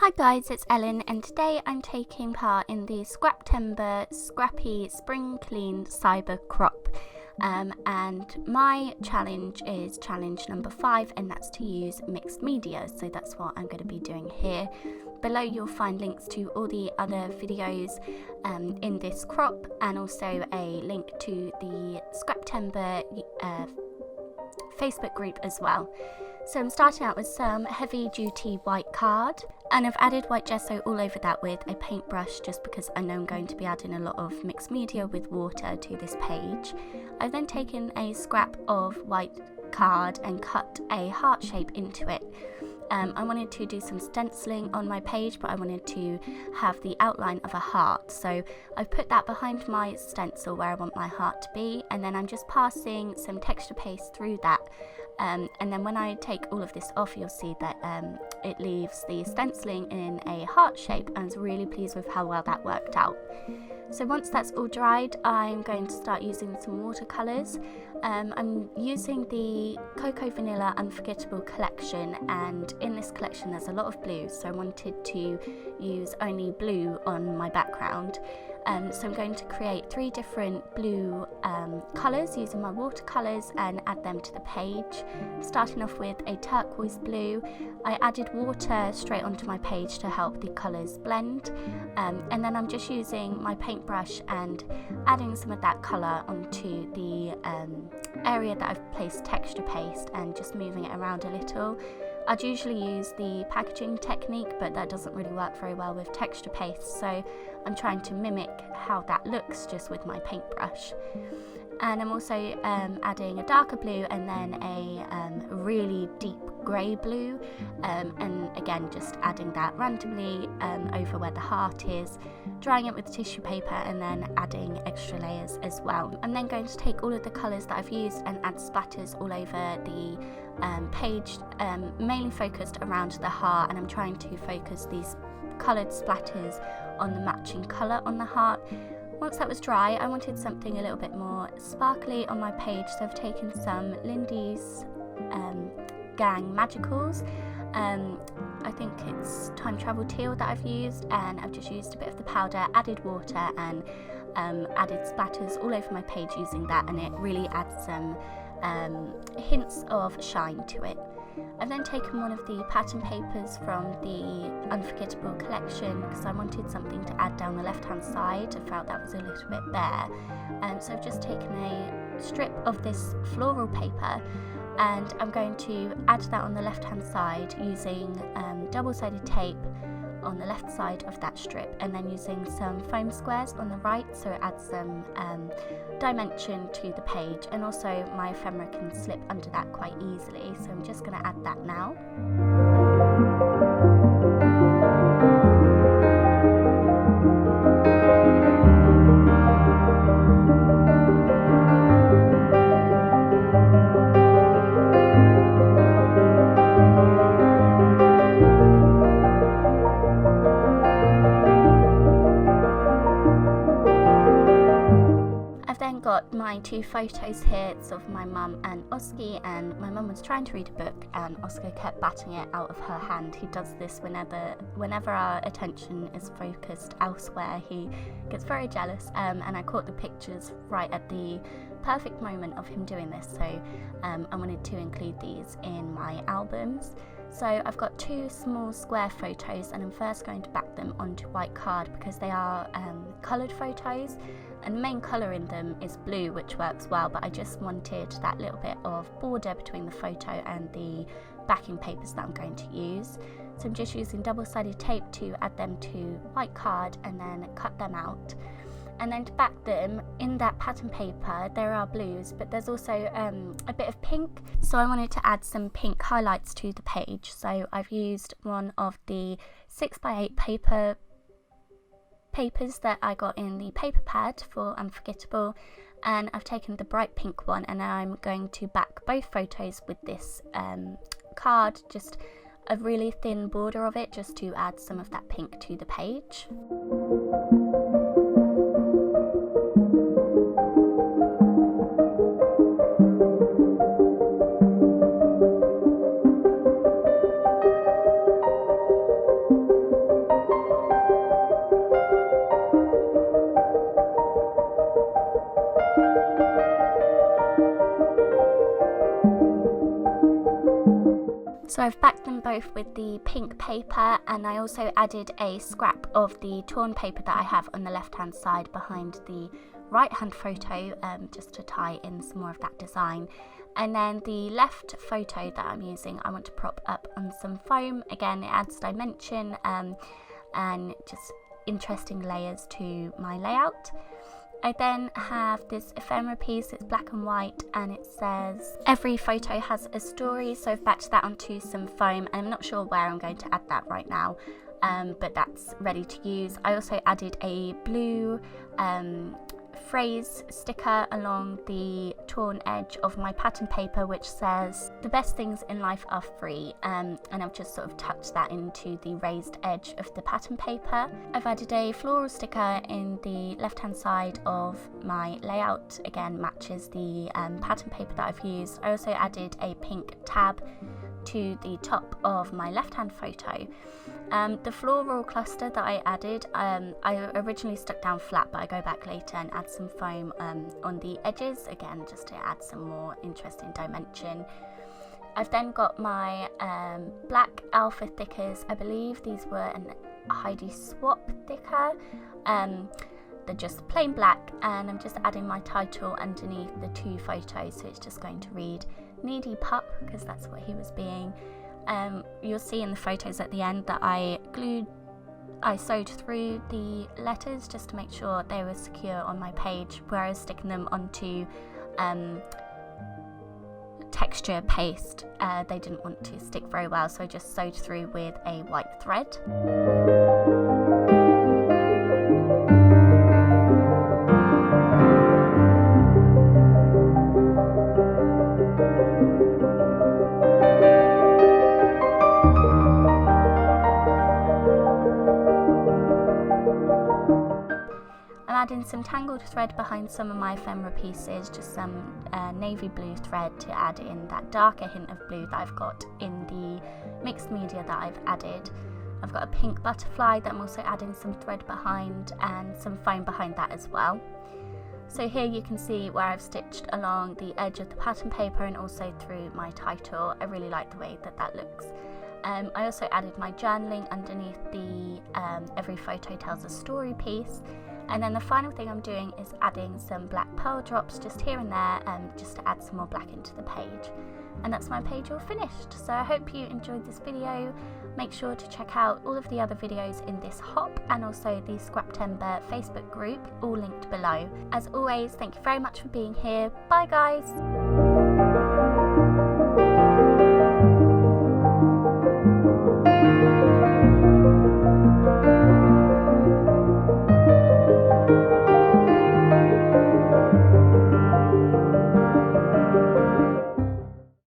Hi guys, it's Ellen and today I'm taking part in the Scraptember Scrappy Spring Clean Cyber Crop and my challenge is challenge number 5 and that's to use mixed media, so that's what I'm going to be doing here. Below you'll find links to all the other videos in this crop and also a link to the Scraptember Facebook group as well. So I'm starting out with some heavy duty white card and I've added white gesso all over that with a paintbrush just because I know I'm going to be adding a lot of mixed media with water to this page. I've then taken a scrap of white card and cut a heart shape into it. I wanted to do some stenciling on my page, but I wanted to have the outline of a heart, so I've put that behind my stencil where I want my heart to be, and then I'm just passing some texture paste through that, and then when I take all of this off you'll see that it leaves the stenciling in a heart shape, and I was really pleased with how well that worked out. So once that's all dried, I'm going to start using some watercolours. I'm using the Cocoa Vanilla Unforgettable collection, and in this collection there's a lot of blue, so I wanted to use only blue on my background. So I'm going to create 3 different blue colours using my watercolours and add them to the page. Starting off with a turquoise blue, I added water straight onto my page to help the colours blend, and then I'm just using my paintbrush and adding some of that colour onto the area that I've placed texture paste and just moving it around a little. I'd usually use the packaging technique, but that doesn't really work very well with texture paste, so I'm trying to mimic how that looks just with my paintbrush. And I'm also adding a darker blue and then a really deep grey blue, and again just adding that randomly over where the heart is, drying it with tissue paper and then adding extra layers as well. I'm then going to take all of the colours that I've used and add splatters all over the page, mainly focused around the heart, and I'm trying to focus these coloured splatters on the matching colour on the heart. Once that was dry, I wanted something a little bit more sparkly on my page, so I've taken some Lindy's Gang Magicals. I think it's Time Travel Teal that I've used, and I've just used a bit of the powder, added water and added splatters all over my page using that, and it really adds some hints of shine to it. I've then taken one of the pattern papers from the Unforgettable collection because I wanted something to add down the left hand side. I felt that was a little bit bare, so I've just taken a strip of this floral paper and I'm going to add that on the left hand side using double-sided tape on the left side of that strip, and then using some foam squares on the right so it adds some dimension to the page, and also my ephemera can slip under that quite easily, so I'm just going to add that now. Got my 2 photos here. It's of my mum and Oscar, and my mum was trying to read a book and Oscar kept batting it out of her hand. He does this whenever our attention is focused elsewhere. He gets very jealous, and I caught the pictures right at the perfect moment of him doing this, so I wanted to include these in my albums. So I've got 2 small square photos, and I'm first going to back them onto white card because they are coloured photos, and the main colour in them is blue, which works well, but I just wanted that little bit of border between the photo and the backing papers that I'm going to use. So I'm just using double-sided tape to add them to white card and then cut them out. And then to back them, in that pattern paper there are blues, but there's also a bit of pink, so I wanted to add some pink highlights to the page. So I've used one of the 6x8 papers that I got in the paper pad for Unforgettable, and I've taken the bright pink one, and now I'm going to back both photos with this card, just a really thin border of it just to add some of that pink to the page. So I've backed them both with the pink paper, and I also added a scrap of the torn paper that I have on the left hand side behind the right hand photo, just to tie in some more of that design. And then the left photo that I'm using, I want to prop up on some foam. Again, it adds dimension and just interesting layers to my layout. I then have this ephemera piece. It's black and white, and it says every photo has a story. So I've backed that onto some foam, and I'm not sure where I'm going to add that right now, but that's ready to use. I also added a blue phrase sticker along the torn edge of my pattern paper, which says the best things in life are free, and I've just sort of tucked that into the raised edge of the pattern paper. I've added a floral sticker in the left hand side of my layout, again matches the pattern paper that I've used. I also added a pink tab to the top of my left hand photo. The floral cluster that I added, I originally stuck down flat, but I go back later and add some foam on the edges, again just to add some more interesting dimension. I've then got my black alpha thickers. I believe these were an Heidi Swap thicker. They're just plain black, and I'm just adding my title underneath the two photos, so it's just going to read Needy Pup, because that's what he was being. You'll see in the photos at the end that I sewed through the letters just to make sure they were secure on my page, where I was sticking them onto texture paste. They didn't want to stick very well, so I just sewed through with a white thread. Adding some tangled thread behind some of my ephemera pieces, just some navy blue thread to add in that darker hint of blue that I've got in the mixed media that I've added. I've got a pink butterfly that I'm also adding some thread behind, and some foam behind that as well. So here you can see where I've stitched along the edge of the pattern paper and also through my title. I really like the way that that looks. I also added my journaling underneath the every photo tells a story piece. And then the final thing I'm doing is adding some black pearl drops just here and there, just to add some more black into the page. And that's my page all finished. So I hope you enjoyed this video. Make sure to check out all of the other videos in this hop, and also the Scraptember Facebook group, all linked below. As always, thank you very much for being here. Bye guys!